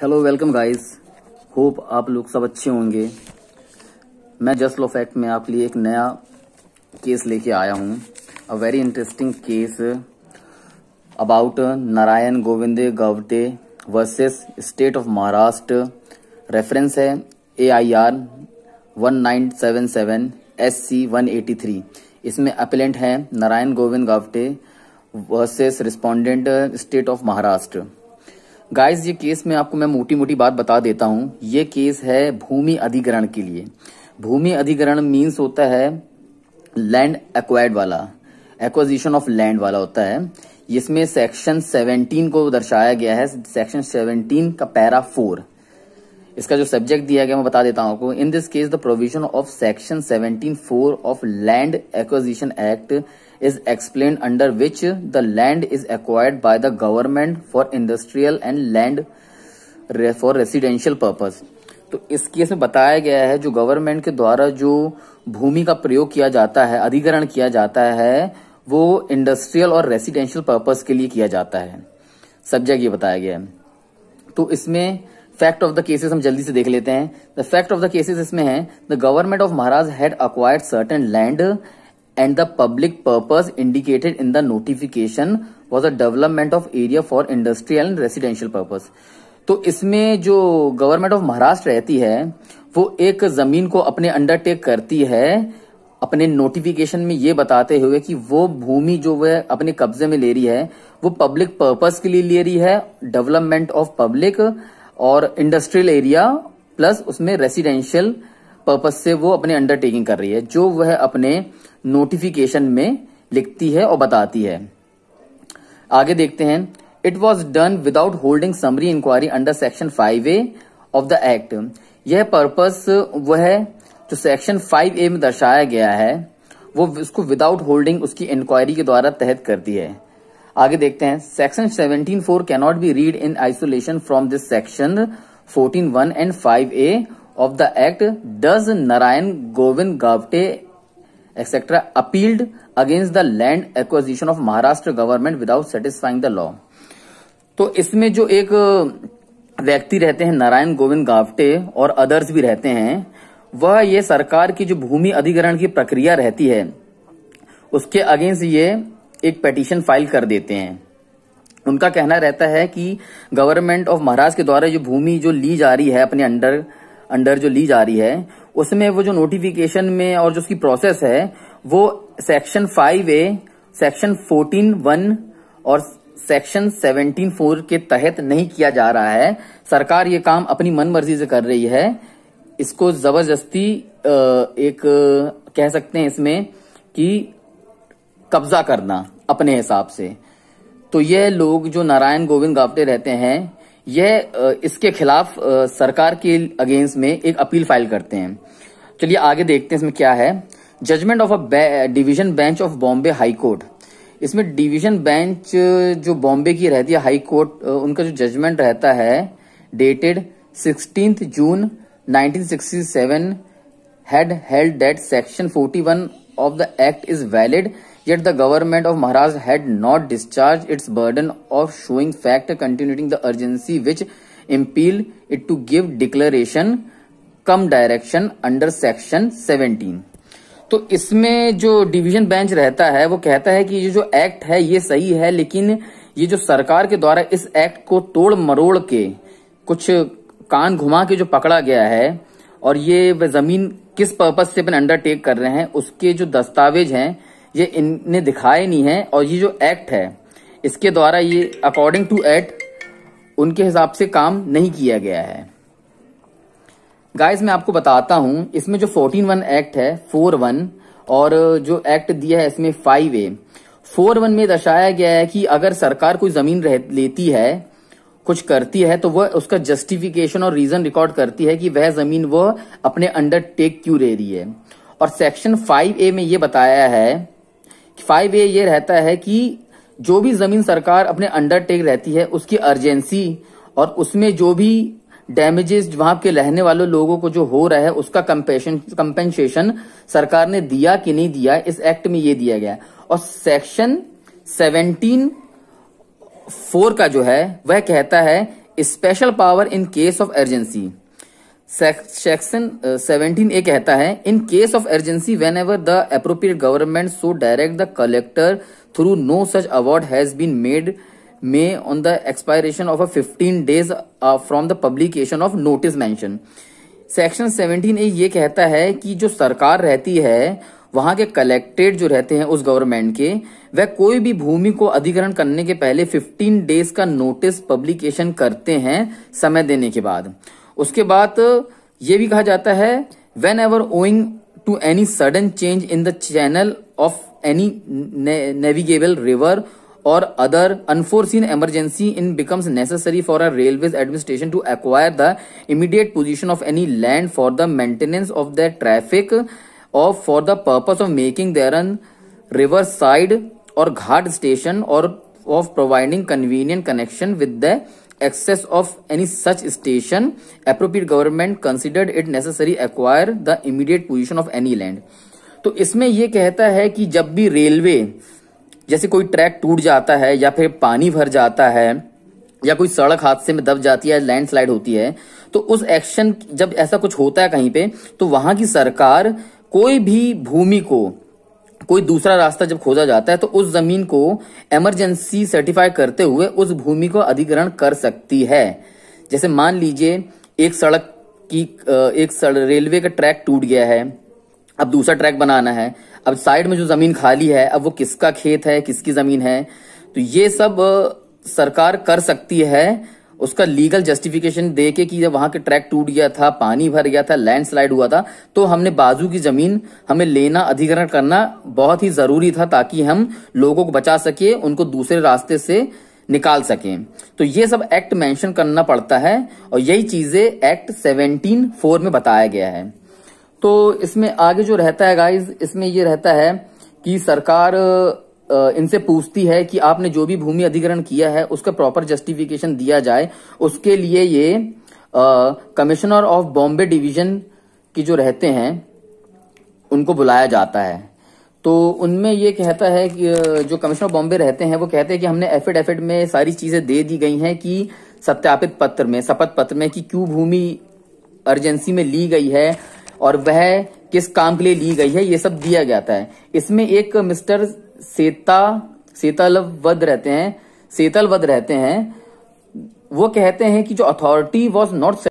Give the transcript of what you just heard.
Hello welcome guys. Hope आप लोग सब अच्छे होंगे। मैं जस्ट लॉ फैक्ट में आपके लिए एक नया केस लेके आया हूँ। A very interesting case about Narayan Govind Gavte versus state of Maharashtra. Reference है AIR 1977 SC 183। इसमें अपेलेंट है Narayan Govind Gavte versus respondent state of Maharashtra. Guys, ये केस में आपको मैं मोटी मोटी बात बता देता हूं। ये केस है भूमि अधिग्रहण के लिए। भूमि अधिग्रहण मीन्स होता है लैंड एक्वायर्ड वाला, एक्विजिशन ऑफ लैंड वाला होता है। इसमें सेक्शन 17 को दर्शाया गया है। सेक्शन 17 का पैरा 4, इसका जो सब्जेक्ट दिया गया मैं बता देता हूं आपको। In this case the provision of section 17(4) of land acquisition act is explained under which the land is acquired by the government for industrial and land for residential purpose। तो इस केस में बताया गया है जो गवर्नमेंट के द्वारा जो भूमि का प्रयोग किया जाता है, अधिग्रहण किया जाता है, वो इंडस्ट्रियल और रेसिडेंशियल पर्पस के लिए किया जाता है। सब्जेक्ट ये बताया गया है। तो इसमें फैक्ट ऑफ द केसेस हम जल्दी से देख लेते हैं। The fact of the cases इसमें है the government of Maharashtra had acquired certain land and the public purpose indicated in the notification was a development of area for industrial and residential purpose। तो इसमें जो गवर्नमेंट ऑफ महाराष्ट्र रहती है वो एक जमीन को अपने अंडरटेक करती है अपने नोटिफिकेशन में ये बताते हुए कि वो भूमि जो वह अपने कब्जे में ले रही है वो पब्लिक पर्पस के लिए ले रही है, डेवलपमेंट ऑफ पब्लिक और इंडस्ट्रियल एरिया प्लस उसमें रेसिडेंशियल पर्पस से वो अपने अंडरटेकिंग कर रही है, जो वह अपने नोटिफिकेशन में लिखती है और बताती है। आगे देखते हैं। It was done without holding summary inquiry under section 5A of the act. यह पर्पस वह जो सेक्शन 5A में दर्शाया गया है वो उसको विदाउट होल्डिंग उसकी इंक्वायरी के द्वारा तहत करती है। आगे देखते हैं। Section 17(4) cannot be read in isolation from this section 14(1) and 5A of the act does Narayan Govind Gavte etc. appealed against the land acquisition of Maharashtra government without satisfying the law। तो इसमें जो एक व्यक्ति रहते हैं नारायण गोविंद गावटे और others भी रहते हैं, वह ये सरकार की जो भूमि अधिग्रहण की प्रक्रिया रहती है उसके अगेंस्ट ये एक पिटीशन फाइल कर देते हैं। उनका कहना रहता है कि गवर्नमेंट ऑफ महाराष्ट्र के द्वारा जो भूमि जो ली जा रही है अपने अंडर जो ली जा रही है उसमें वो जो नोटिफिकेशन में और जो उसकी प्रोसेस है वो सेक्शन 5A, सेक्शन 14(1) और सेक्शन 17(4) के तहत नहीं किया जा रहा है। सरकार ये काम अपनी मन मर्जी से कर रही है। इसको जबरदस्ती एक कह सकते हैं इसमें कि कब्जा करना अपने हिसाब से। तो ये लोग जो नारायण गोविंद गावटे रहते हैं यह इसके खिलाफ सरकार के अगेंस्ट में एक अपील फाइल करते हैं। चलिए आगे देखते हैं इसमें क्या है। Judgement of a division bench of Bombay high court. इसमें डिवीजन बेंच जो बॉम्बे की रहती है हाई कोर्ट, उनका जो जजमेंट रहता है dated 16 June 1967 had held that section 41 of the act is valid, yet the government of Maharashtra had not discharged its burden of showing fact continuing the urgency which impelled it to give declaration come direction under section 17। तो इसमें जो division bench रहता है वो कहता है कि ये जो एक्ट है ये सही है, लेकिन ये जो सरकार के द्वारा इस एक्ट को तोड़ मरोड़ के कुछ कान घुमा के जो पकड़ा गया है और ये जमीन किस पर्पज से अपने अंडरटेक कर रहे हैं उसके जो दस्तावेज हैं ये इन्हें दिखाए नहीं है, और ये जो एक्ट है इसके द्वारा ये अकॉर्डिंग टू एक्ट उनके हिसाब से काम नहीं किया गया है। गाइस, मैं आपको बताता हूं इसमें जो 14(1) एक्ट है 4(1) और जो एक्ट दिया है इसमें 5A। 4(1) में दर्शाया गया है कि अगर सरकार कोई जमीन लेती है, कुछ करती है, तो वह उसका जस्टिफिकेशन और रीजन रिकॉर्ड करती है कि वह जमीन वह अपने अंडरटेक क्यों ले रही है। और सेक्शन 5A में ये बताया है, 5A ये रहता है कि जो भी जमीन सरकार अपने अंडरटेक रहती है उसकी अर्जेंसी और उसमें जो भी डैमेजेस वहां के रहने वाले लोगों को जो हो रहा है उसका कंपेंसेशन सरकार ने दिया कि नहीं दिया, इस एक्ट में ये दिया गया। और सेक्शन 17(4) का जो है वह कहता है special power in case of urgency. Section 17A कहता है in case of urgency whenever the appropriate government so direct the collector through no such award has been made may on the expiration of 15 days from the publication of notice mention. Section 17A ये कहता है कि जो सरकार रहती है वहां के कलेक्टेड जो रहते हैं उस गवर्नमेंट के, वह कोई भी भूमि को अधिग्रहण करने के पहले 15 days का नोटिस पब्लिकेशन करते हैं समय देने के बाद। उसके बाद ये भी कहा जाता है whenever owing to any sudden change in the channel of any navigable river or other unforeseen emergency in becomes necessary for a railways administration to acquire the immediate position of any land for the maintenance of the traffic or for the purpose of making their river side or ghat station or of providing convenient connection with the access of any such station, appropriate government considered it necessary acquire the immediate position of any land। तो इसमें यह कहता है कि जब भी railway जैसे कोई ट्रैक टूट जाता है या फिर पानी भर जाता है या कोई सड़क हादसे में दब जाती है, लैंडस्लाइड होती है, तो उस एक्शन जब ऐसा कुछ होता है कहीं पे, तो वहां की सरकार कोई भी भूमि को, कोई दूसरा रास्ता जब खोजा जाता है तो उस जमीन को इमरजेंसी सर्टिफाई करते हुए उस भूमि को अधिग्रहण कर सकती है। जैसे मान लीजिए एक रेलवे का ट्रैक टूट गया है, अब दूसरा ट्रैक बनाना है, अब साइड में जो जमीन खाली है अब वो किसका खेत है, किसकी जमीन है, तो ये सब सरकार कर सकती है उसका लीगल जस्टिफिकेशन दे के कि जब वहां के ट्रैक टूट गया था, पानी भर गया था, लैंडस्लाइड हुआ था, तो हमने बाजू की जमीन हमें लेना, अधिग्रहण करना बहुत ही जरूरी था ताकि हम लोगों को बचा सके, उनको दूसरे रास्ते से निकाल सकें। तो ये सब एक्ट मेंशन करना पड़ता है और यही चीजें एक्ट 17(4) में बताया गया है। तो इसमें आगे जो रहता है गाइज, इसमें ये रहता है कि सरकार इनसे पूछती है कि आपने जो भी भूमि अधिग्रहण किया है उसका प्रॉपर जस्टिफिकेशन दिया जाए। उसके लिए ये कमिश्नर ऑफ बॉम्बे डिवीजन की जो रहते हैं उनको बुलाया जाता है। तो उनमें ये कहता है कि जो कमिश्नर ऑफ बॉम्बे रहते हैं वो कहते हैं कि हमने एफिडेविट में सारी चीजें दे दी गई हैं कि सत्यापित पत्र में, शपथ पत्र में, कि क्यों भूमि अर्जेंसी में ली गई है और वह किस काम के लिए ली गई है, ये सब दिया जाता है। इसमें एक मिस्टर सेतलवद रहते हैं, वो कहते हैं कि जो अथॉरिटी वॉज नॉट